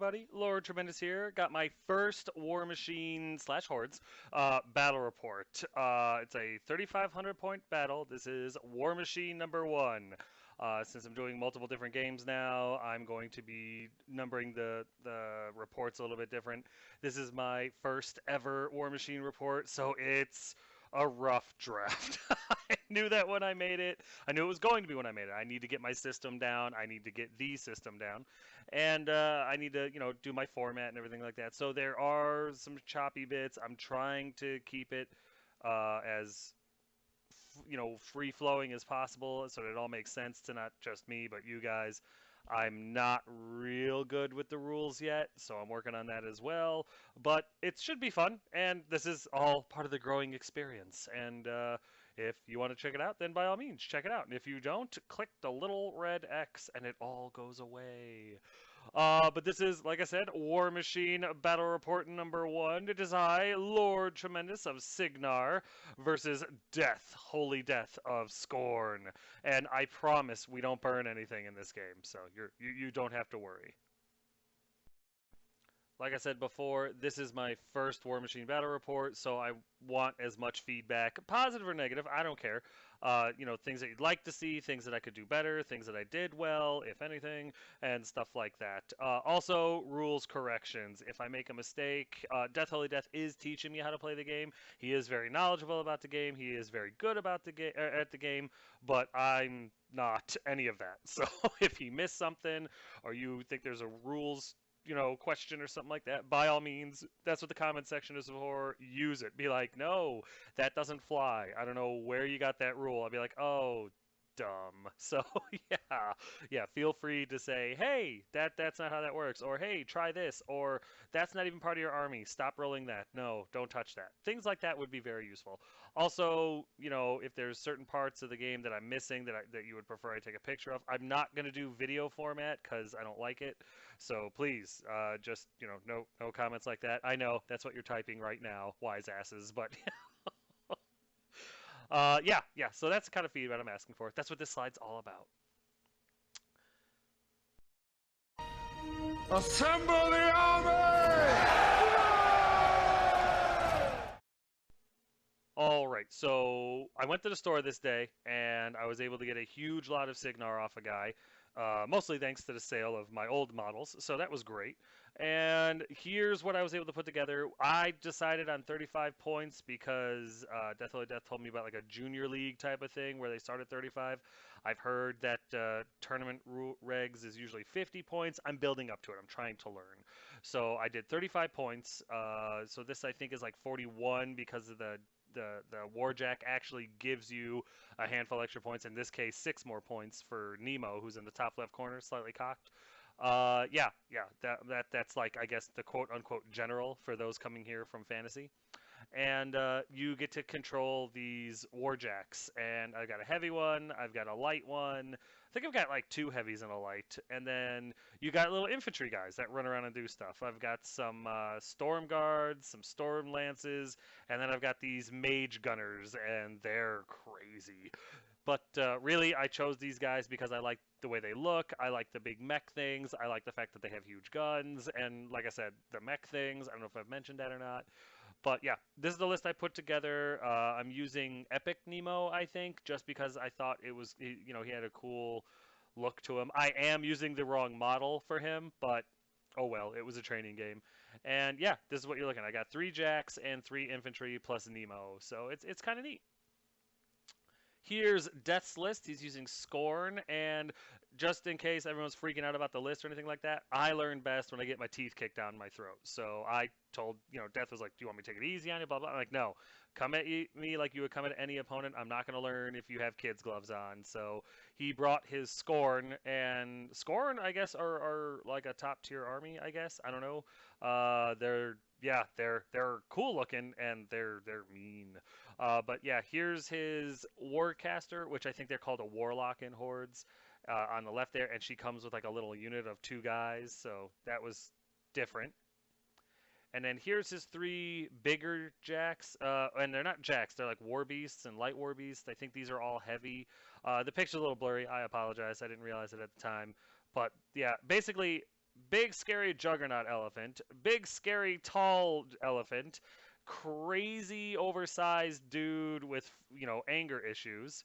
everybody. Lord Tremendous here. Got my first War Machine / Hordes battle report. It's a 3,500 point battle. This is War Machine number 1. Since I'm doing multiple different games now, I'm going to be numbering the reports a little bit different. This is my first ever War Machine report, so it's a rough draft. I knew that when I made it. I knew it was going to be when I made it. I need to get my system down. I need to get the system down. And I need to, do my format and everything like that. So there are some choppy bits. I'm trying to keep it as free-flowing as possible so that it all makes sense to not just me, but you guys. I'm not real good with the rules yet, so I'm working on that as well. But it should be fun, and this is all part of the growing experience. And if you want to check it out, then by all means, check it out. And if you don't, click the little red X, and it all goes away. But this is, like I said, War Machine Battle Report number 1. It is I, Lord Tremendous of Cygnar, versus Death, Holy Death of Skorne. And I promise we don't burn anything in this game, so you don't have to worry. Like I said before, this is my first War Machine Battle Report, so I want as much feedback, positive or negative, I don't care. Things that you'd like to see, things that I could do better, things that I did well, if anything, and stuff like that. Also, rules corrections. If I make a mistake, Death Holy Death is teaching me how to play the game. He is very knowledgeable about the game. He is very good about at the game, but I'm not any of that. So if he missed something, or you think there's a rules question or something like that, by all means, that's what the comment section is for. Use it. Be like, no, that doesn't fly. I don't know where you got that rule. I'll be like, oh, dumb. So yeah, feel free to say, hey, that's not how that works, or hey, try this, or that's not even part of your army. Stop rolling that. No, don't touch that. Things like that would be very useful. Also, if there's certain parts of the game that I'm missing that you would prefer I take a picture of, I'm not going to do video format because I don't like it. So please, just no comments like that. I know that's what you're typing right now, wise asses, but yeah. So that's the kind of feedback I'm asking for. That's what this slide's all about. Assemble the army! All right, so I went to the store this day, and I was able to get a huge lot of Cygnar off a guy, mostly thanks to the sale of my old models, so that was great. And here's what I was able to put together. I decided on 35 points because Death Holy Death told me about like a junior league type of thing where they start at 35. I've heard that tournament regs is usually 50 points. I'm building up to it. I'm trying to learn. So I did 35 points. So this I think is like 41 because of the Warjack actually gives you a handful extra points. In this case, 6 more points for Nemo, who's in the top left corner, slightly cocked. Yeah, that's like, I guess, the quote-unquote general for those coming here from fantasy. And you get to control these Warjacks. And I've got a heavy one, I've got a light one. I think I've got like 2 heavies and a light. And then you got little infantry guys that run around and do stuff. I've got some storm guards, some storm lances, and then I've got these mage gunners, and they're crazy. But really, I chose these guys because I like the way they look. I like the big mech things. I like the fact that they have huge guns. And like I said, the mech things, I don't know if I've mentioned that or not. But yeah, this is the list I put together. I'm using Epic Nemo, I think, just because I thought it was, he had a cool look to him. I am using the wrong model for him, but oh well, it was a training game. And yeah, this is what you're looking at. I got 3 jacks and 3 infantry plus Nemo, so it's kind of neat. Here's Death's list. He's using Skorne, and just in case everyone's freaking out about the list or anything like that, I learn best when I get my teeth kicked down my throat. So I told, Death was like, do you want me to take it easy on you, blah, blah. I'm like, no, come at me like you would come at any opponent. I'm not going to learn if you have kids' gloves on. So he brought his Skorne, and Skorne, I guess, are like a top-tier army, I guess. I don't know. They're cool looking, and they're mean. But yeah, here's his Warcaster, which I think they're called a Warlock in Hordes, on the left there, and she comes with like a little unit of 2 guys, so that was different. And then here's his 3 bigger jacks, and they're not jacks, they're like war beasts and light war beasts. I think these are all heavy. The picture's a little blurry, I apologize, I didn't realize it at the time. But yeah, basically big scary juggernaut elephant, big scary tall elephant, crazy oversized dude with anger issues,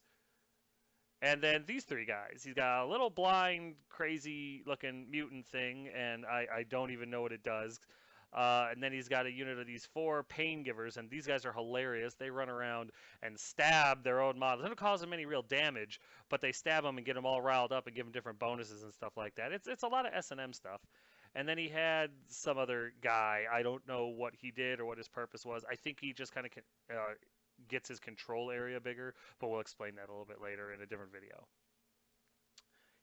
and then these three guys. He's got a little blind, crazy looking mutant thing, and I don't even know what it does. And then he's got a unit of these 4 pain givers, and these guys are hilarious. They run around and stab their own models. They don't cause them any real damage, but they stab them and get them all riled up and give them different bonuses and stuff like that. It's a lot of S&M stuff. And then he had some other guy. I don't know what he did or what his purpose was. I think he just kind of gets his control area bigger, but we'll explain that a little bit later in a different video.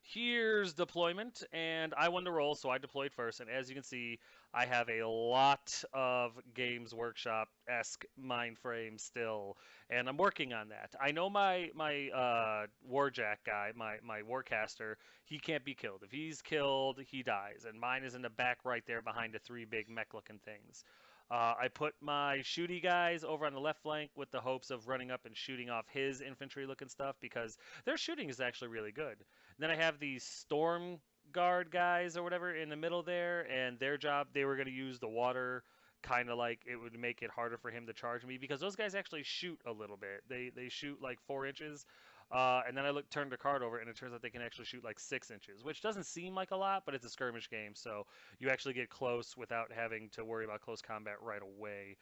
Here's deployment, and I won the roll, so I deployed first, and as you can see, I have a lot of Games Workshop-esque mindframe still, and I'm working on that. I know my Warjack guy, my Warcaster, he can't be killed. If he's killed, he dies, and mine is in the back right there behind the 3 big mech-looking things. I put my shooty guys over on the left flank with the hopes of running up and shooting off his infantry-looking stuff because their shooting is actually really good. Then I have these storm guard guys or whatever in the middle there, and their job, they were going to use the water kind of like it would make it harder for him to charge me because those guys actually shoot a little bit. They shoot like 4 inches. And then I turned the card over, and it turns out they can actually shoot like 6 inches, which doesn't seem like a lot, but it's a skirmish game, so you actually get close without having to worry about close combat right away.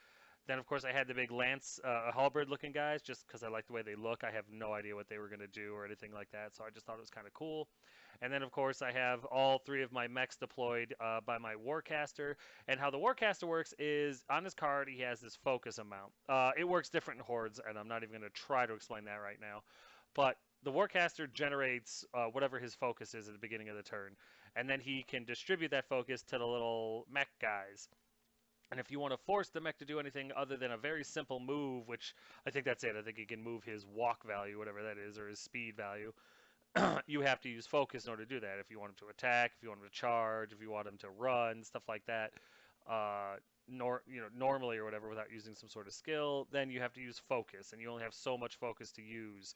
Then, of course, I had the big lance, halberd-looking guys, just because I like the way they look. I have no idea what they were going to do or anything like that, so I just thought it was kind of cool. And then, of course, I have all 3 of my mechs deployed by my Warcaster. And how the Warcaster works is, on his card, he has this focus amount. It works different in hordes, and I'm not even going to try to explain that right now. But the Warcaster generates whatever his focus is at the beginning of the turn, and then he can distribute that focus to the little mech guys. And if you want to force the mech to do anything other than a very simple move, which I think that's it, I think he can move his walk value, whatever that is, or his speed value, you have to use focus in order to do that. If you want him to attack, if you want him to charge, if you want him to run, stuff like that, normally or whatever without using some sort of skill, then you have to use focus, and you only have so much focus to use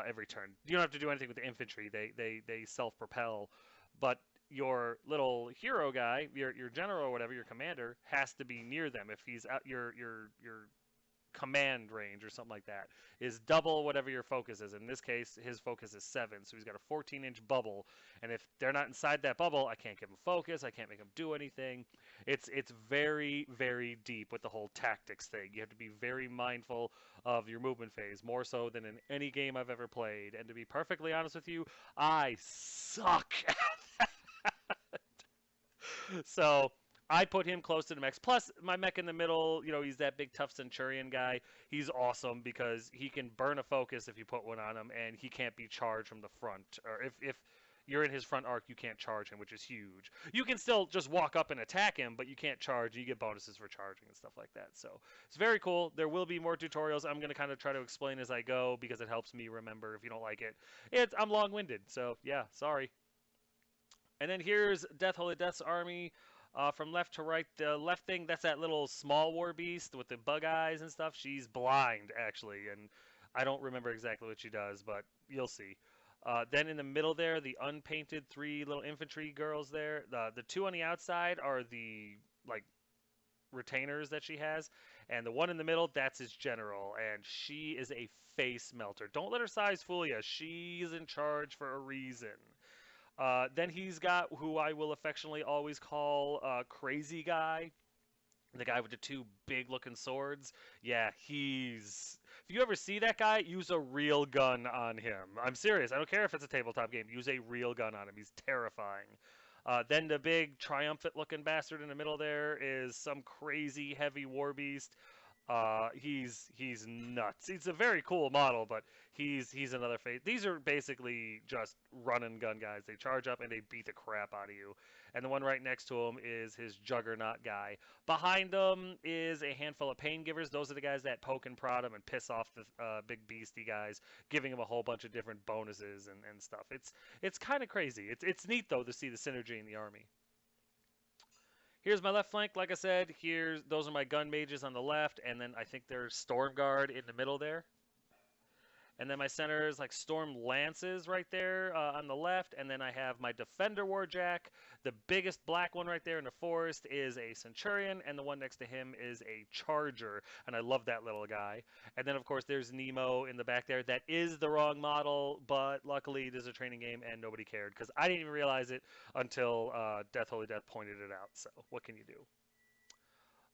every turn. You don't have to do anything with the infantry. They self-propel, but your little hero guy, your general or whatever, your commander, has to be near them. If he's out your command range or something like that is double whatever your focus is. In this case, his focus is 7, so he's got a 14-inch bubble, and if they're not inside that bubble, I can't give him focus, I can't make him do anything. It's very, very deep with the whole tactics thing. You have to be very mindful of your movement phase, more so than in any game I've ever played, and to be perfectly honest with you, I suck at that. So I put him close to the mechs. Plus, my mech in the middle, he's that big tough Centurion guy. He's awesome because he can burn a focus if you put one on him, and he can't be charged from the front. Or if you're in his front arc, you can't charge him, which is huge. You can still just walk up and attack him, but you can't charge. You get bonuses for charging and stuff like that. So it's very cool. There will be more tutorials. I'm going to kind of try to explain as I go because it helps me remember if you don't like it. I'm long-winded, so yeah, sorry. And then here's Death Holy Death's army. From left to right, the left thing, that's that little small war beast with the bug eyes and stuff. She's blind, actually, and I don't remember exactly what she does, but you'll see. Then in the middle there, the unpainted 3 little infantry girls there. The 2 on the outside are the, retainers that she has, and the one in the middle, that's his general, and she is a face melter. Don't let her size fool you. She's in charge for a reason. Then he's got who I will affectionately always call Crazy Guy. The guy with the 2 big-looking swords. Yeah, if you ever see that guy, use a real gun on him. I'm serious. I don't care if it's a tabletop game. Use a real gun on him. He's terrifying. Then the big triumphant-looking bastard in the middle there is some crazy heavy war beast. He's nuts. He's a very cool model, but he's another face. These are basically just run and gun guys. They charge up and they beat the crap out of you. And the one right next to him is his juggernaut guy. Behind him is a handful of pain givers. Those are the guys that poke and prod him and piss off the big beastie guys, giving him a whole bunch of different bonuses and stuff. It's kind of crazy. It's neat though to see the synergy in the army. Here's my left flank, like I said. Those are my gun mages on the left, and then I think there's Storm Guard in the middle there. And then my center is like Storm Lances right there on the left. And then I have my Defender Warjack. The biggest black one right there in the forest is a Centurion. And the one next to him is a Charger. And I love that little guy. And then, of course, there's Nemo in the back there. That is the wrong model. But luckily, this is a training game and nobody cared. Because I didn't even realize it until Death Holy Death pointed it out. So what can you do?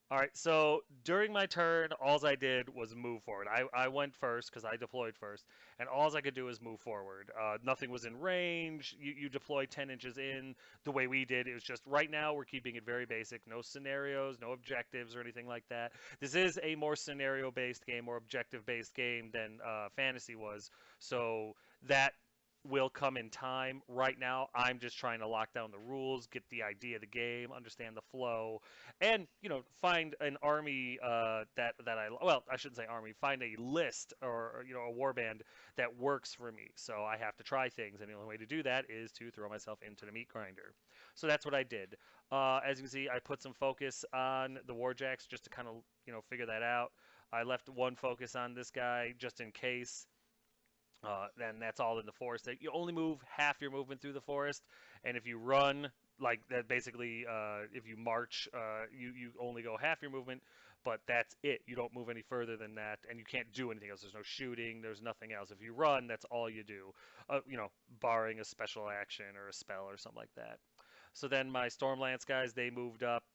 All right, so during my turn, all I did was move forward. I went first because I deployed first, and all I could do was move forward. Nothing was in range. You deploy 10 inches in the way we did. It was just right now we're keeping it very basic. No scenarios, no objectives or anything like that. This is a more scenario-based game, more objective-based game than Fantasy was. So that will come in time. Right now, I'm just trying to lock down the rules, get the idea of the game, understand the flow, and find an army I shouldn't say army, find a list or a warband that works for me. So I have to try things, and the only way to do that is to throw myself into the meat grinder. So that's what I did. As you can see, I put some focus on the warjacks just to kind of figure that out. I left one focus on this guy just in case. Then that's all in the forest. You only move half your movement through the forest, and if you run like that, basically, if you march, you only go half your movement, but that's it. You don't move any further than that, and you can't do anything else. There's no shooting. There's nothing else. If you run, that's all you do. Barring a special action or a spell or something like that. So then my Stormlance guys, they moved up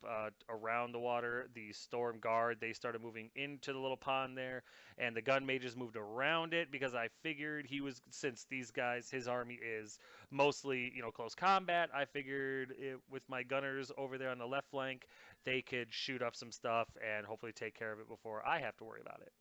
around the water. The Storm Guard, they started moving into the little pond there. And the Gun Mages moved around it because I figured since these guys, his army is mostly, close combat, I figured with my gunners over there on the left flank, they could shoot up some stuff and hopefully take care of it before I have to worry about it.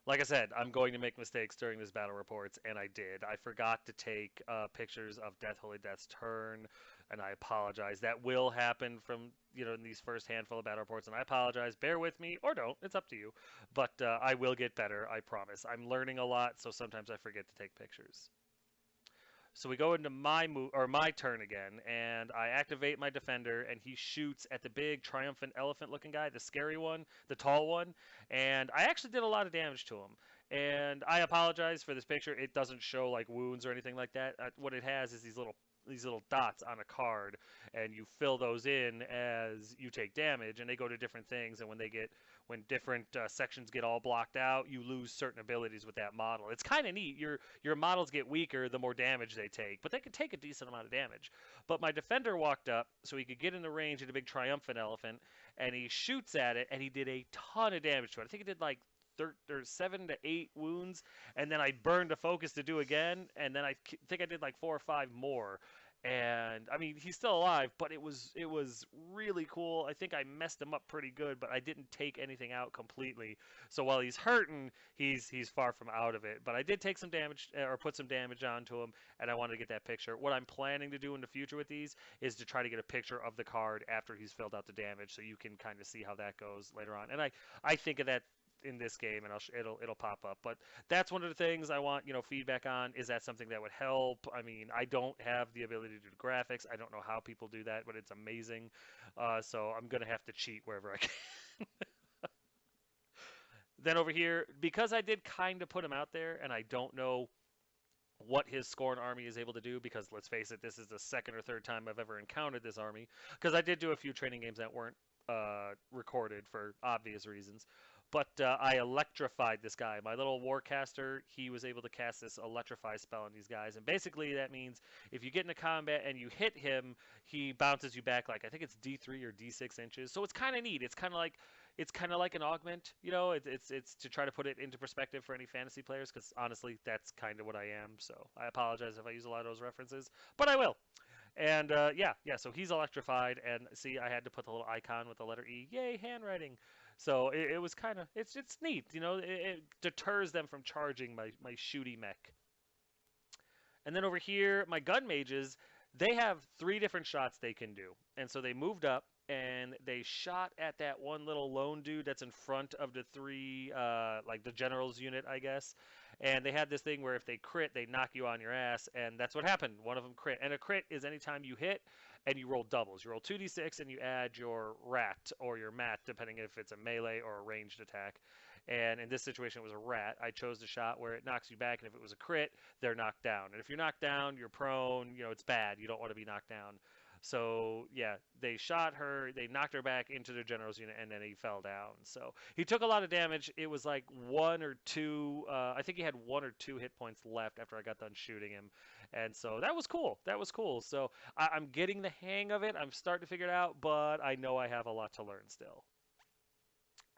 Like I said, I'm going to make mistakes during this battle reports, and I did. I forgot to take pictures of Death Holy Death's turn, and I apologize. That will happen from, in these first handful of battle reports, and I apologize. Bear with me, or don't. It's up to you. But I will get better, I promise. I'm learning a lot, so sometimes I forget to take pictures. So we go into my turn again, and I activate my defender, and he shoots at the big triumphant elephant-looking guy, the scary one, the tall one, and I actually did a lot of damage to him. And I apologize for this picture. It doesn't show like wounds or anything like that. What it has is these little dots on a card, and you fill those in as you take damage, and they go to different things. And when different sections get all blocked out, you lose certain abilities with that model. It's kind of neat. Your models get weaker the more damage they take, but they can take a decent amount of damage. But my defender walked up so he could get in the range of the big triumphant elephant, and he shoots at it, and he did a ton of damage to it. I think he did like 7 to 8 wounds, and then I burned a focus to do again, and then I think I did like 4 or 5 more. And I mean, he's still alive, but it was really cool. I think I messed him up pretty good, but I didn't take anything out completely. So while he's hurting, he's far from out of it. But I did take some damage, or put some damage onto him, and I wanted to get that picture. What I'm planning to do in the future with these is to try to get a picture of the card after he's filled out the damage, so you can kind of see how that goes later on. And I think of that in this game, and it'll pop up. But that's one of the things I want feedback on. Is that something that would help? I mean, I don't have the ability to do graphics. I don't know how people do that, but it's amazing. So I'm gonna have to cheat wherever I can. Then over here, because I did kind of put him out there, and I don't know what his Skorne army is able to do, because let's face it, this is the second or third time I've ever encountered this army, because I did do a few training games that weren't recorded for obvious reasons. But I electrified this guy. My little warcaster, he was able to cast this electrify spell on these guys. And basically that means if you get into combat and you hit him, he bounces you back like, I think it's D3 or D6 inches. So it's kind of neat. It's kind of like an augment, It's to try to put it into perspective for any fantasy players, because honestly, that's kind of what I am. So I apologize if I use a lot of those references, but I will. And yeah, so he's electrified, and see, I had to put the little icon with the letter E. Yay, handwriting. So it was kind of, it's neat, it deters them from charging my shooty mech. And then over here, my gun mages, they have 3 different shots they can do. And so they moved up, and they shot at that one little lone dude that's in front of the 3, like the general's unit, I guess. And they had this thing where if they crit, they knock you on your ass, and that's what happened. One of them crit. And a crit is anytime you hit and you roll doubles. You roll 2d6 and you add your rat or your mat, depending if it's a melee or a ranged attack. And in this situation, it was a rat. I chose the shot where it knocks you back, and if it was a crit, they're knocked down. And if you're knocked down, you're prone. It's bad. You don't want to be knocked down. So yeah, they shot her, they knocked her back into their general's unit, and then he fell down. So he took a lot of damage. It was like one or two. I think he had 1 or 2 hit points left after I got done shooting him, and so that was cool. That was cool. So I'm getting the hang of it. I'm starting to figure it out, but I know I have a lot to learn still.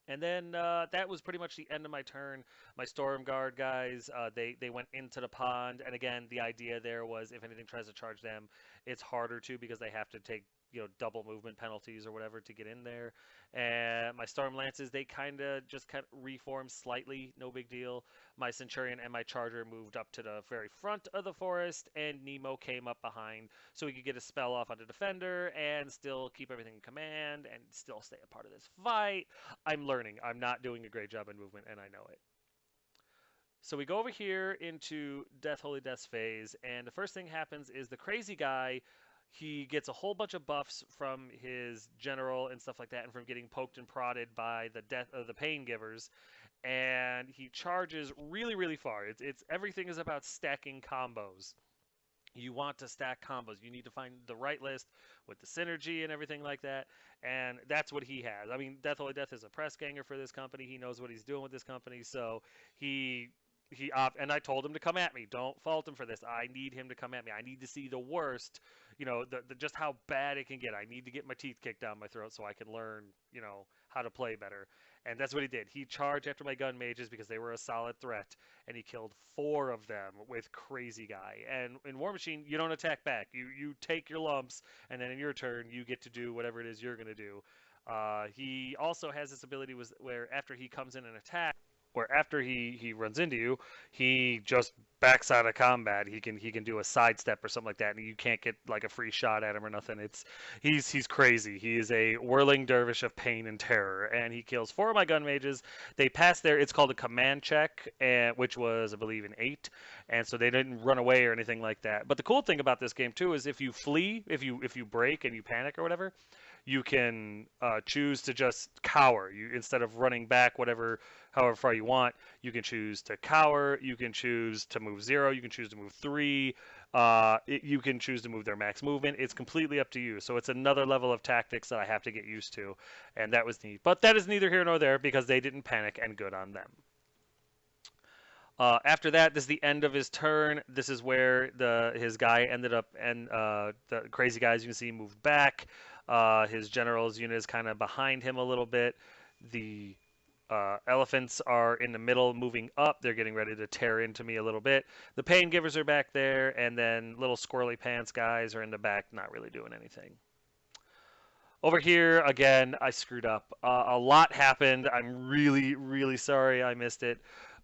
And then that was pretty much the end of my turn. My Storm Guard guys, they went into the pond, and again, the idea there was if anything tries to charge them, it's harder to because they have to take double movement penalties or whatever to get in there. And my Storm Lances, they kind of reformed slightly, no big deal. My Centurion and my Charger moved up to the very front of the forest, and Nemo came up behind so he could get a spell off on the defender and still keep everything in command and still stay a part of this fight. I'm learning. I'm not doing a great job in movement, and I know it. So we go over here into Death Holy Death's phase, and the first thing happens is the crazy guy, he gets a whole bunch of buffs from his general and stuff like that, and from getting poked and prodded by the pain givers, and he charges really, really far. It's everything is about stacking combos. You want to stack combos. You need to find the right list with the synergy and everything like that. And that's what he has. I mean, Death Holy Death is a press ganger for this company. He knows what he's doing with this company. So and I told him to come at me. Don't fault him for this. I need him to come at me. I need to see the worst, just how bad it can get. I need to get my teeth kicked down my throat so I can learn, how to play better. And that's what he did. He charged after my gun mages because they were a solid threat, and he killed 4 of them with Crazy Guy. And in War Machine, you don't attack back. You take your lumps, and then in your turn, you get to do whatever it is you're going to do. He also has this ability where after he comes in and attacks, where after he runs into you, he just backs out of combat. He can do a sidestep or something like that, and you can't get like a free shot at him or nothing. He's crazy. He is a whirling dervish of pain and terror, and he kills 4 of my gun mages. They pass their, it's called a command check, which was I believe an 8, and so they didn't run away or anything like that. But the cool thing about this game too is if you flee, if you break and you panic or whatever, you can choose to just cower. Instead of running back however far you want, you can choose to cower. You can choose to move 0. You can choose to move 3. You can choose to move their max movement. It's completely up to you. So it's another level of tactics that I have to get used to, and that was neat. But that is neither here nor there because they didn't panic, and good on them. After that, this is the end of his turn. This is where his guy ended up, and the crazy guys you can see moved back. His general's unit is kind of behind him a little bit. The elephants are in the middle, moving up. They're getting ready to tear into me a little bit. The pain givers are back there, and then little squirrely pants guys are in the back, not really doing anything. Over here, again, I screwed up. A lot happened. I'm really, really sorry I missed it.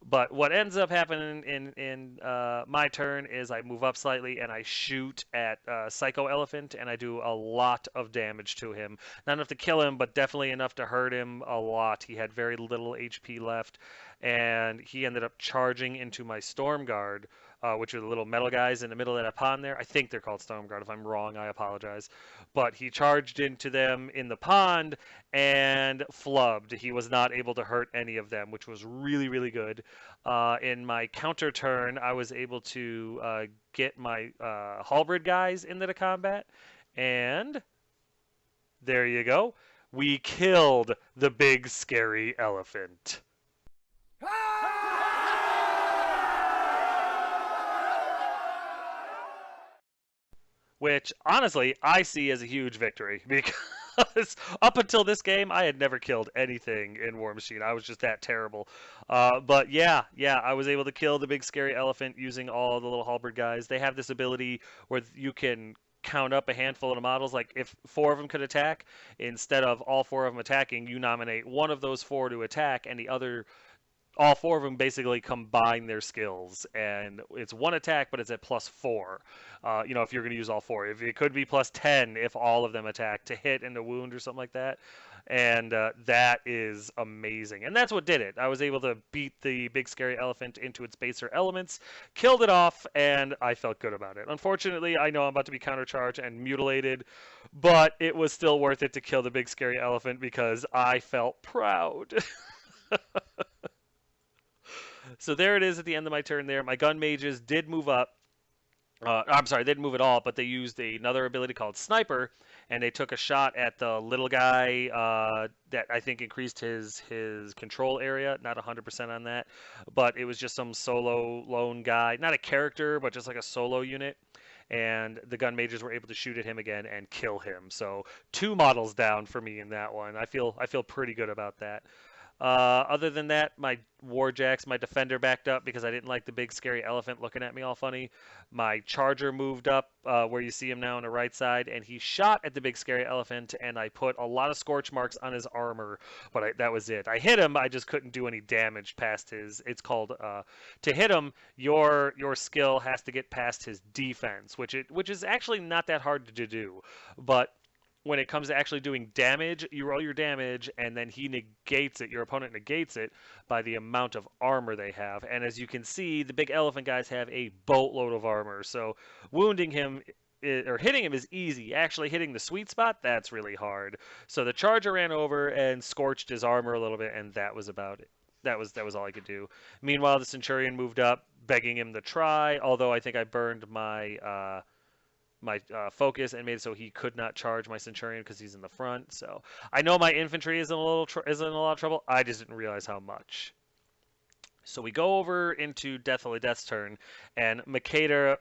But what ends up happening in my turn is I move up slightly and I shoot at Psycho Elephant, and I do a lot of damage to him. Not enough to kill him, but definitely enough to hurt him a lot. He had very little HP left, and he ended up charging into my Storm Guard, which are the little metal guys in the middle of that pond there. I think they're called Storm Guard. If I'm wrong, I apologize. But he charged into them in the pond and flubbed. He was not able to hurt any of them, which was really, really good. In my counter turn, I was able to get my halberd guys into the combat, and there you go. We killed the big scary elephant. Which, honestly, I see as a huge victory because up until this game, I had never killed anything in War Machine. I was just that terrible. But yeah, I was able to kill the big scary elephant using all the little halberd guys. They have this ability where you can count up a handful of the models. Like if 4 of them could attack, instead of all 4 of them attacking, you nominate one of those 4 to attack, and all 4 of them basically combine their skills, and it's 1 attack, but it's at +4. If you're going to use all 4, if it could be +10 if all of them attack to hit and to wound or something like that, and that is amazing. And that's what did it. I was able to beat the big scary elephant into its baser elements, killed it off, and I felt good about it. Unfortunately, I know I'm about to be countercharged and mutilated, but it was still worth it to kill the big scary elephant because I felt proud. So there it is at the end of my turn there. My gun mages did move up. I'm sorry, they didn't move at all, but they used another ability called Sniper, and they took a shot at the little guy that I think increased his control area. Not 100% on that, but it was just some solo lone guy, not a character, but just like a solo unit. And the gun mages were able to shoot at him again and kill him. So 2 models down for me in that one. I feel pretty good about that. Other than that, my warjacks, my defender backed up because I didn't like the big scary elephant looking at me all funny. My charger moved up where you see him now on the right side, and he shot at the big scary elephant, and I put a lot of scorch marks on his armor, but that was it. I hit him, I just couldn't do any damage past his. It's called to hit him. Your skill has to get past his defense, which is actually not that hard to do, but when it comes to actually doing damage, you roll your damage, and then he negates it. Your opponent negates it by the amount of armor they have. And as you can see, the big elephant guys have a boatload of armor. So wounding him or hitting him is easy. Actually hitting the sweet spot, that's really hard. So the charger ran over and scorched his armor a little bit, and that was about it. That was all I could do. Meanwhile, the Centurion moved up, begging him to try, although I think I burned my focus and made it so he could not charge my Centurion because he's in the front. So I know my infantry is in a lot of trouble. I just didn't realize how much. So we go over into Deathly Death's turn, and Makeda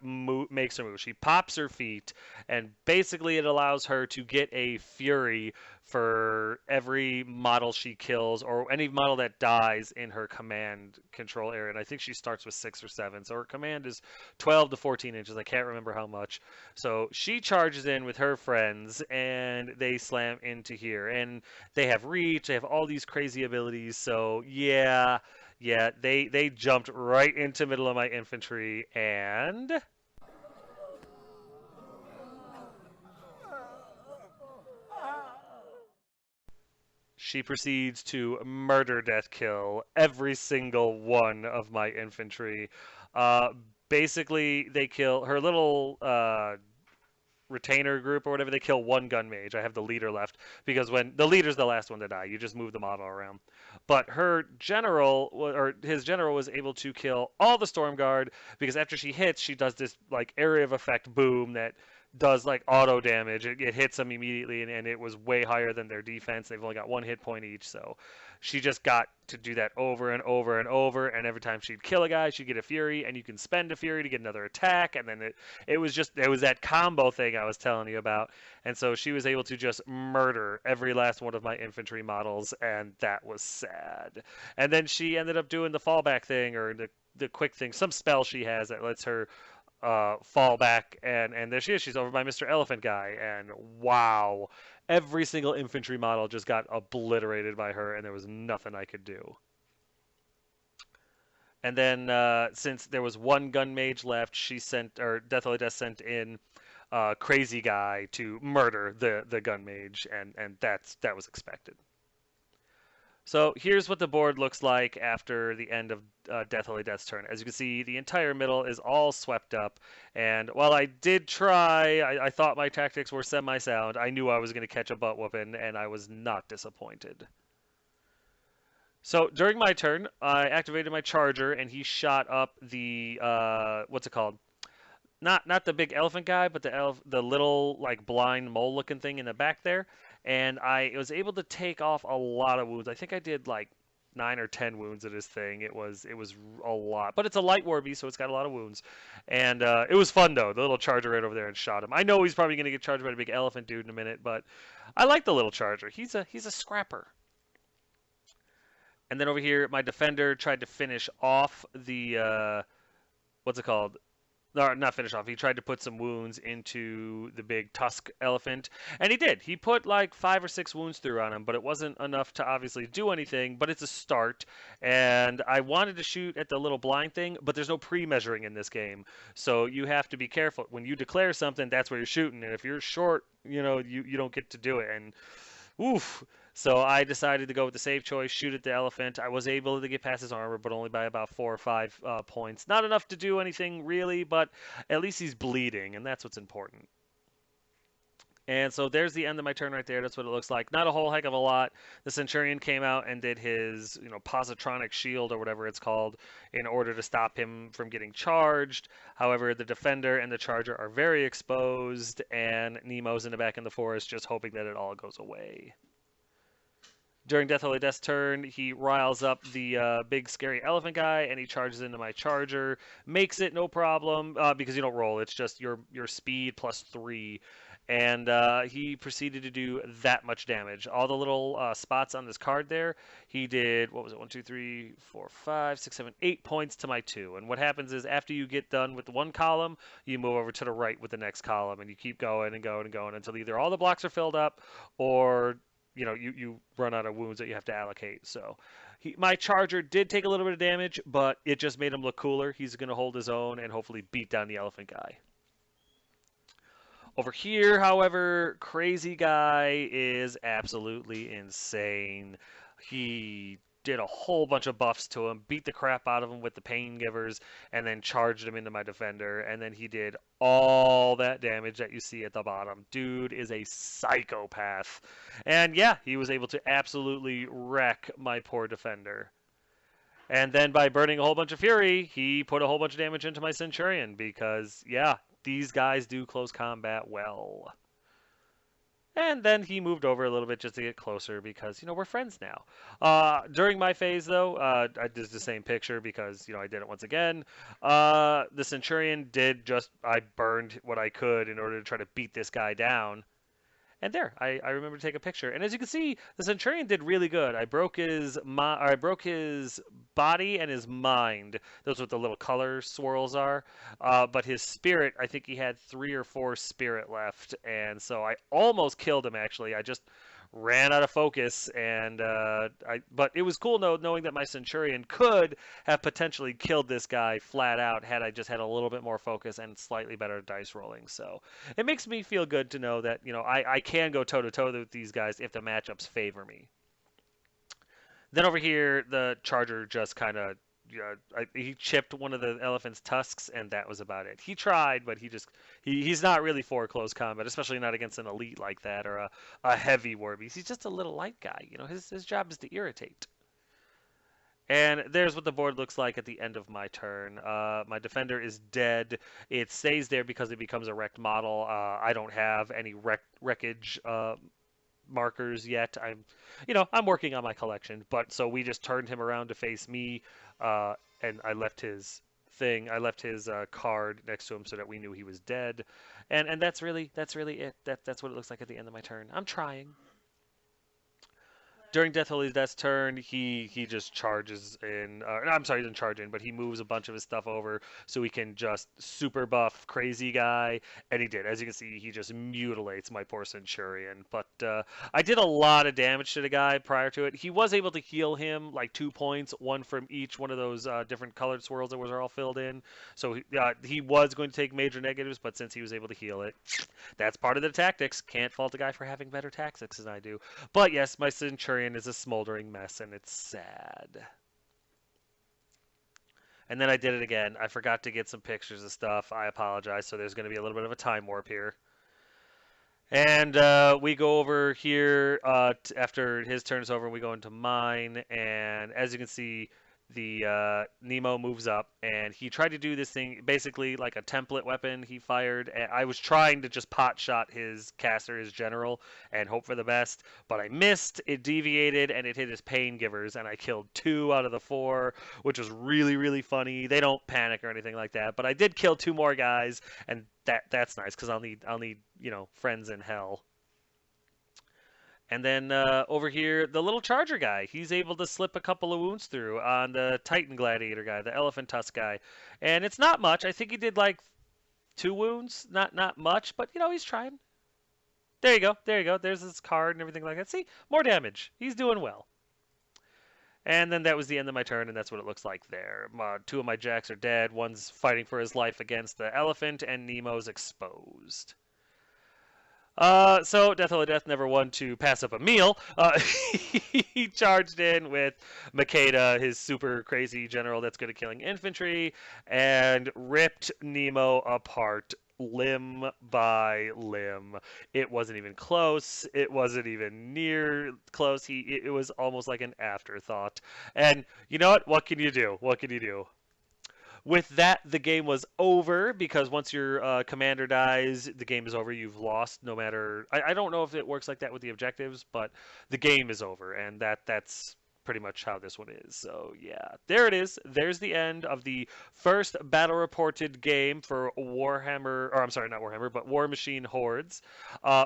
makes her move. She pops her feet, and basically it allows her to get a Fury for every model she kills, or any model that dies in her command control area. And I think she starts with 6 or 7, so her command is 12 to 14 inches. I can't remember how much. So she charges in with her friends, and they slam into here. And they have reach, they have all these crazy abilities, so yeah, they jumped right into middle of my infantry, and she proceeds to murder, death, kill every single one of my infantry. Basically, they kill her little retainer group or whatever. They kill 1 gun mage. I have the leader left because when the leader's the last one to die, you just move the model around. But her general, or his general, was able to kill all the storm guard because after she hits, she does this like area of effect boom that does like auto damage. It hits them immediately, and it was way higher than their defense. They've only got 1 hit point each, so she just got to do that over and over and over. And every time she'd kill a guy, she'd get a Fury, and you can spend a Fury to get another attack. And then it was that combo thing I was telling you about. And so she was able to just murder every last one of my infantry models, and that was sad. And then she ended up doing the fallback thing, or the quick thing, some spell she has that lets her fall back, and there she is. She's over by Mr. Elephant Guy, and wow, every single infantry model just got obliterated by her, and there was nothing I could do. And then since there was 1 gun mage left, Deathly Death sent in Crazy Guy to murder the gun mage, and that was expected. So here's what the board looks like after the end of Deathly Death's turn. As you can see, the entire middle is all swept up. And while I did try, I thought my tactics were semi-sound, I knew I was going to catch a butt whooping, and I was not disappointed. So during my turn, I activated my charger, and he shot up the, what's it called? Not the big elephant guy, but the little like blind mole looking thing in the back there. And I was able to take off a lot of wounds. I think I did like 9 or 10 wounds at his thing. It was a lot, but it's a light war beast, so it's got a lot of wounds. And it was fun though. The little charger right over there and shot him. I know he's probably gonna get charged by a big elephant dude in a minute, but I like the little charger. He's a scrapper. And then over here, my defender tried to finish off the what's it called? No, not finish off. He tried to put some wounds into the big tusk elephant, and he did. He put like 5 or 6 wounds through on him, but it wasn't enough to obviously do anything, but it's a start. And I wanted to shoot at the little blind thing, but there's no pre-measuring in this game, so you have to be careful. When you declare something, that's where you're shooting, and if you're short, you don't get to do it. And oof. So I decided to go with the safe choice, shoot at the elephant. I was able to get past his armor, but only by about 4 or 5 points. Not enough to do anything really, but at least he's bleeding, and that's what's important. And so there's the end of my turn right there. That's what it looks like. Not a whole heck of a lot. The Centurion came out and did his, positronic shield or whatever it's called in order to stop him from getting charged. However, the Defender and the Charger are very exposed, and Nemo's in the back in the forest just hoping that it all goes away. During Death Holy Death's turn, he riles up the big scary elephant guy, and he charges into my Charger. Makes it no problem because you don't roll. It's just your speed plus 3. And he proceeded to do that much damage. All the little spots on this card there, he did, what was it, 1, 2, 3, 4, 5, 6, 7, 8 points to my 2. And what happens is after you get done with the one column, you move over to the right with the next column, and you keep going and going and going until either all the blocks are filled up or, you run out of wounds that you have to allocate. So my Charger did take a little bit of damage, but it just made him look cooler. He's going to hold his own and hopefully beat down the elephant guy. Over here, however, Crazy Guy is absolutely insane. He did a whole bunch of buffs to him, beat the crap out of him with the Pain Givers, and then charged him into my Defender, and then he did all that damage that you see at the bottom. Dude is a psychopath. And yeah, he was able to absolutely wreck my poor Defender. And then by burning a whole bunch of Fury, he put a whole bunch of damage into my Centurion because, yeah, these guys do close combat well. And then he moved over a little bit just to get closer because, we're friends now. During my phase, though, I did the same picture because, I did it once again. The Centurion I burned what I could in order to try to beat this guy down. And there, I remember to take a picture. And as you can see, the Centurion did really good. I broke his body and his mind. Those are what the little color swirls are. But his spirit, I think he had 3 or 4 spirit left. And so I almost killed him, actually. I just ran out of focus, and but it was cool knowing that my Centurion could have potentially killed this guy flat out had I just had a little bit more focus and slightly better dice rolling. So it makes me feel good to know that I can go toe-to-toe with these guys if the matchups favor me. Then over here, the Charger just kind of he chipped one of the elephant's tusks, and that was about it. He tried, but he's not really for close combat, especially not against an elite like that or a heavy war beast. He's just a little light guy. His job is to irritate. And there's what the board looks like at the end of my turn. My Defender is dead. It stays there because it becomes a wrecked model. I don't have any wreckage markers yet. I'm working on my collection, but so we just turned him around to face me, and I left his card next to him so that we knew he was dead, and that's really it. That's what it looks like at the end of my turn. I'm trying. During Death Holy Death's turn, he just charges in. I'm sorry, he doesn't charge in, but he moves a bunch of his stuff over so he can just super buff Crazy Guy, and he did. As you can see, he just mutilates my poor Centurion. But I did a lot of damage to the guy prior to it. He was able to heal him like 2 points, one from each one of those different colored swirls that was all filled in. So he was going to take major negatives, but since he was able to heal it, that's part of the tactics. Can't fault a guy for having better tactics than I do. But yes, my Centurion is a smoldering mess, and it's sad. And then I did it again. I forgot to get some pictures of stuff. I apologize. So there's going to be a little bit of a time warp here. And we go over here after his turn is over, and we go into mine. And as you can see, the Nemo moves up, and he tried to do this thing basically like a template weapon he fired. And I was trying to just pot shot his caster, his general, and hope for the best, but I missed. It deviated, and it hit his Pain Givers, and I killed 2 out of the 4, which was really, really funny. They don't panic or anything like that, but I did kill 2 more guys, and that's nice because I'll need friends in hell. And then over here, the little Charger guy, he's able to slip a couple of wounds through on the Titan Gladiator guy, the Elephant Tusk guy. And it's not much. I think he did like 2 wounds. Not much, but, he's trying. There you go. There you go. There's his card and everything like that. See? More damage. He's doing well. And then that was the end of my turn, and that's what it looks like there. 2 of my jacks are dead. One's fighting for his life against the elephant, and Nemo's exposed. So Death Holy Death never won to pass up a meal. He charged in with Makeda, his super crazy general that's good at killing infantry, and ripped Nemo apart limb by limb. It wasn't even close. It wasn't even near close. It was almost like an afterthought. And you know what? What can you do? What can you do? With that, the game was over because once your commander dies, the game is over. You've lost no matter. I don't know if it works like that with the objectives, but the game is over, and that's pretty much how this one is. So yeah, there it is. There's the end of the first battle reported game for Warhammer, or I'm sorry, not Warhammer, but War Machine Hordes.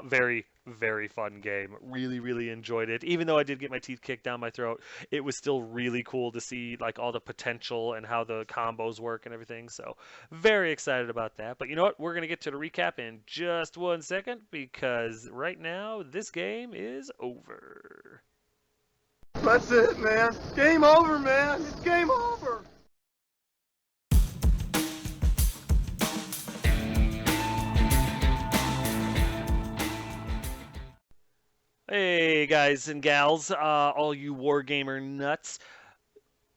Very, very fun game. Really, really enjoyed it. Even though I did get my teeth kicked down my throat, it was still really cool to see like all the potential and how the combos work and everything. So very excited about that. But you know what? We're gonna get to the recap in just 1 second because right now this game is over. That's it, man. Game over, man. It's game over. Hey guys and gals, all you wargamer nuts.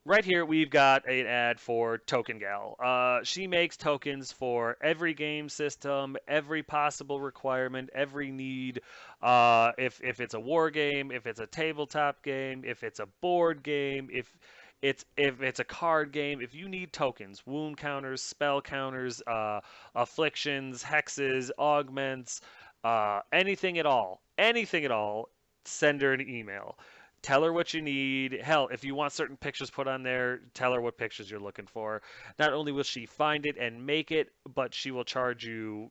Right here, we've got an ad for Token Gal. She makes tokens for every game system, every possible requirement, every need. If it's a war game, if it's a tabletop game, if it's a board game, if it's a card game, if you need tokens, wound counters, spell counters, afflictions, hexes, augments, anything at all, send her an email. Tell her what you need. Hell, if you want certain pictures put on there, tell her what pictures you're looking for. Not only will she find it and make it, but she will charge you,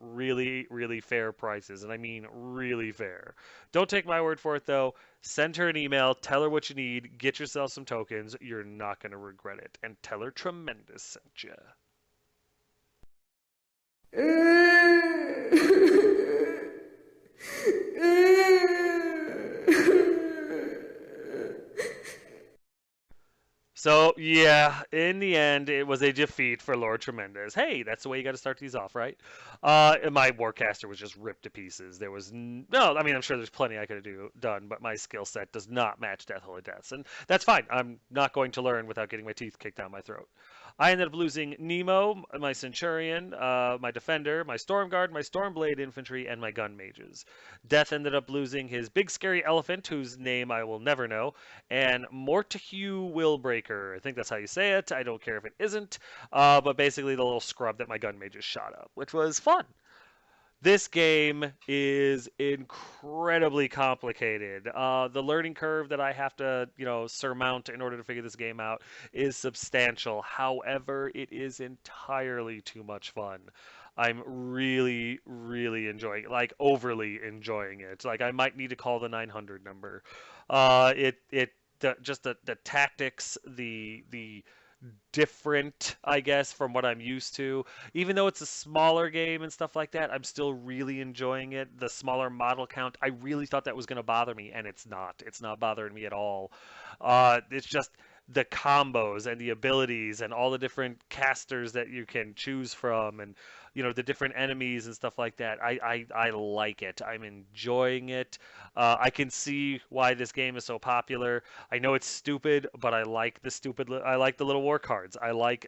really, really fair prices. And I mean really fair. Don't take my word for it, though. Send her an email. Tell her what you need. Get yourself some tokens. You're not going to regret it. And tell her Tremendous sent you. So, yeah, in the end, it was a defeat for Lord Tremendous. Hey, that's the way you got to start these off, right? And my Warcaster was just ripped to pieces. There was no, I mean, I'm sure there's plenty I could have done, but my skill set does not match Death Holy Deaths. And that's fine. I'm not going to learn without getting my teeth kicked down my throat. I ended up losing Nemo, my Centurion, my Defender, my Storm Guard, my Stormblade Infantry, and my Gun Mages. Death ended up losing his big scary elephant, whose name I will never know, and Mortahue Willbreaker. I think that's how you say it. I don't care if it isn't. But basically the little scrub that my gun mages shot up, which was fun. This game is incredibly complicated. The learning curve that I have to, surmount in order to figure this game out is substantial. However, it is entirely too much fun. I'm really, really enjoying it, like overly enjoying it. Like I might need to call the 900 number. Just the tactics, the different, I guess, from what I'm used to. Even though it's a smaller game and stuff like that, I'm still really enjoying it. The smaller model count, I really thought that was going to bother me, and it's not. It's not bothering me at all. It's just the combos and the abilities and all the different casters that you can choose from, and the different enemies and stuff like that. I like it. I'm enjoying it. I can see why this game is so popular. I know it's stupid, but I like I like the little war cards. I like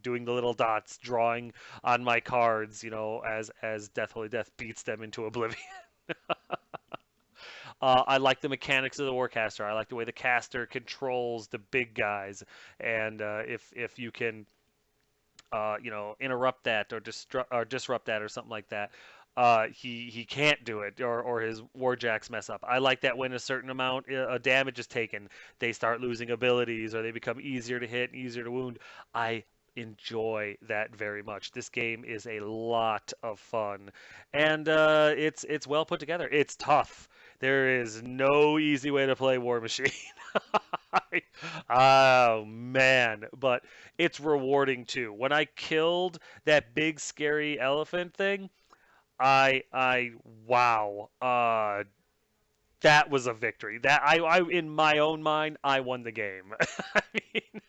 doing the little dots, drawing on my cards. As Death Holy Death beats them into oblivion. I like the mechanics of the Warcaster. I like the way the caster controls the big guys, and if you can, interrupt that or disrupt that or something like that, he can't do it, or his warjacks mess up. I like that when a certain amount of damage is taken, they start losing abilities or they become easier to hit, easier to wound. I enjoy that very much. This game is a lot of fun, and it's well put together. It's tough. There is no easy way to play War Machine. Oh man, but it's rewarding too. When I killed that big scary elephant thing, I wow. That was a victory. That I in my own mind, I won the game. I mean,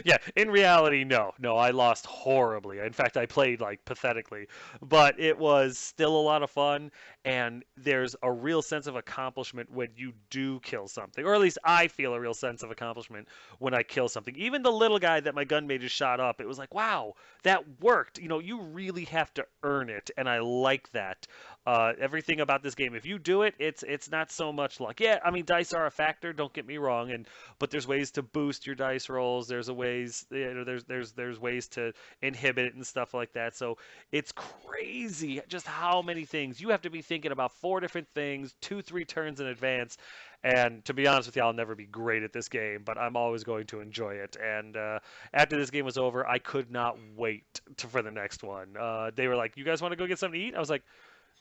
Yeah, in reality, no. No, I lost horribly. In fact, I played like pathetically, but it was still a lot of fun, and there's a real sense of accomplishment when you do kill something, or at least I feel a real sense of accomplishment when I kill something. Even the little guy that my gunmate just shot up, it was like, wow, that worked. You really have to earn it, and I like that. Everything about this game, if you do it, it's not so much luck. Yeah, I mean, dice are a factor. Don't get me wrong, and but there's ways to boost your dice rolls. There's a ways, there's ways to inhibit it and stuff like that. So it's crazy just how many things you have to be thinking about. Four different things, two, three turns in advance. And to be honest with you, I'll never be great at this game, but I'm always going to enjoy it. And after this game was over, I could not wait for the next one. They were like, "You guys want to go get something to eat?" I was like,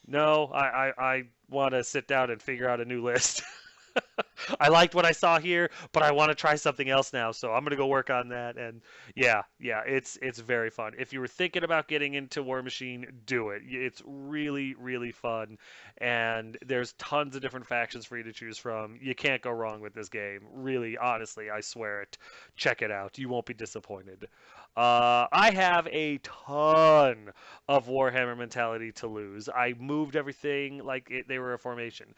"No, I want to sit down and figure out a new list." I liked what I saw here, but I want to try something else now, so I'm gonna go work on that. And yeah, it's very fun. If you were thinking about getting into War Machine, do it. It's really, really fun, and there's tons of different factions for you to choose from. You can't go wrong with this game. Really, honestly, I swear it. Check it out. You won't be disappointed. I have a ton of Warhammer mentality to lose. I moved everything like they were a formation.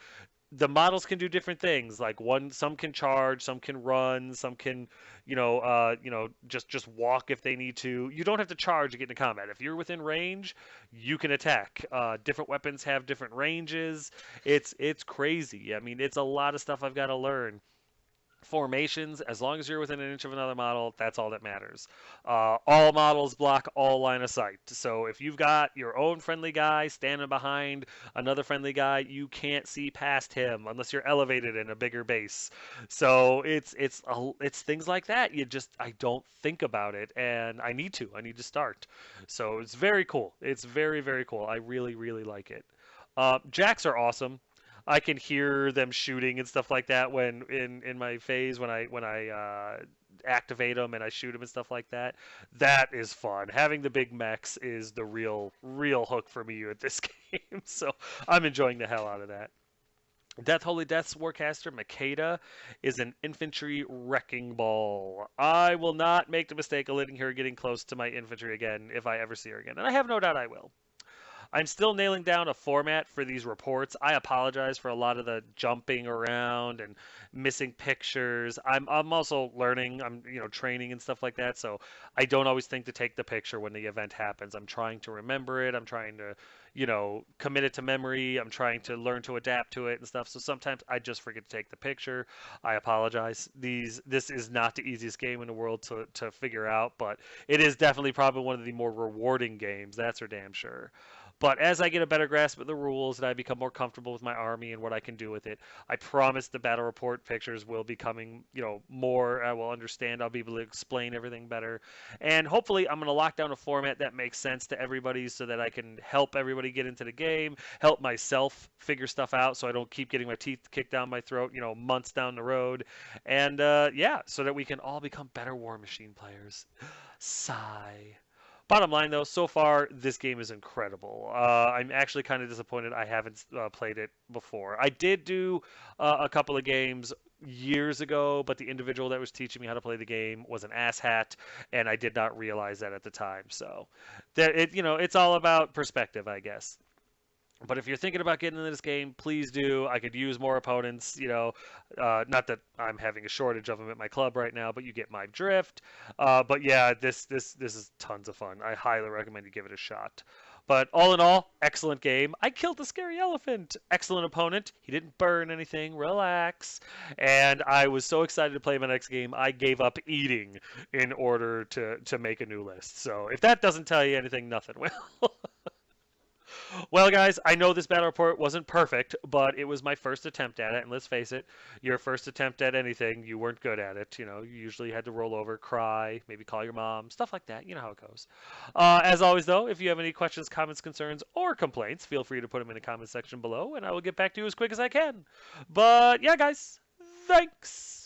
The models can do different things. Like some can charge, some can run, some can, just walk if they need to. You don't have to charge to get into combat. If you're within range, you can attack. Different weapons have different ranges. It's crazy. I mean, it's a lot of stuff I've got to learn. Formations, as long as you're within an inch of another model, that's all that matters. All models block all line of sight. So if you've got your own friendly guy standing behind another friendly guy, you can't see past him unless you're elevated in a bigger base. So it's things like that. I don't think about it, and I need to. I need to start. So it's very cool. It's very, very cool. I really, really like it. Jacks are awesome. I can hear them shooting and stuff like that when in my phase when I activate them and I shoot them and stuff like that. That is fun. Having the big mechs is the real hook for me at this game. So I'm enjoying the hell out of that. Death Holy Death's Warcaster Makeda is an infantry wrecking ball. I will not make the mistake of letting her getting close to my infantry again if I ever see her again, and I have no doubt I will. I'm still nailing down a format for these reports. I apologize for a lot of the jumping around and missing pictures. I'm also learning. I'm training and stuff like that. So I don't always think to take the picture when the event happens. I'm trying to remember it. I'm trying to commit it to memory. I'm trying to learn to adapt to it and stuff. So sometimes I just forget to take the picture. I apologize. This is not the easiest game in the world to figure out, but it is definitely probably one of the more rewarding games. That's for damn sure. But as I get a better grasp of the rules and I become more comfortable with my army and what I can do with it, I promise the battle report pictures will be coming, more. I will understand. I'll be able to explain everything better. And hopefully I'm going to lock down a format that makes sense to everybody so that I can help everybody get into the game, help myself figure stuff out so I don't keep getting my teeth kicked down my throat, months down the road. And so that we can all become better War Machine players. Sigh. Bottom line, though, so far, this game is incredible. I'm actually kind of disappointed I haven't played it before. I did do a couple of games years ago, but the individual that was teaching me how to play the game was an asshat, and I did not realize that at the time. So, it's all about perspective, I guess. But if you're thinking about getting into this game, please do. I could use more opponents, not that I'm having a shortage of them at my club right now, but you get my drift. But yeah, this is tons of fun. I highly recommend you give it a shot. But all in all, excellent game. I killed the scary elephant. Excellent opponent. He didn't burn anything. Relax. And I was so excited to play my next game, I gave up eating in order to make a new list. So if that doesn't tell you anything, nothing will. Well, guys, I know this battle report wasn't perfect, but it was my first attempt at it. And let's face it, your first attempt at anything, you weren't good at it. You usually had to roll over, cry, maybe call your mom, stuff like that. You know how it goes. As always, though, if you have any questions, comments, concerns, or complaints, feel free to put them in the comment section below, and I will get back to you as quick as I can. But yeah, guys, thanks.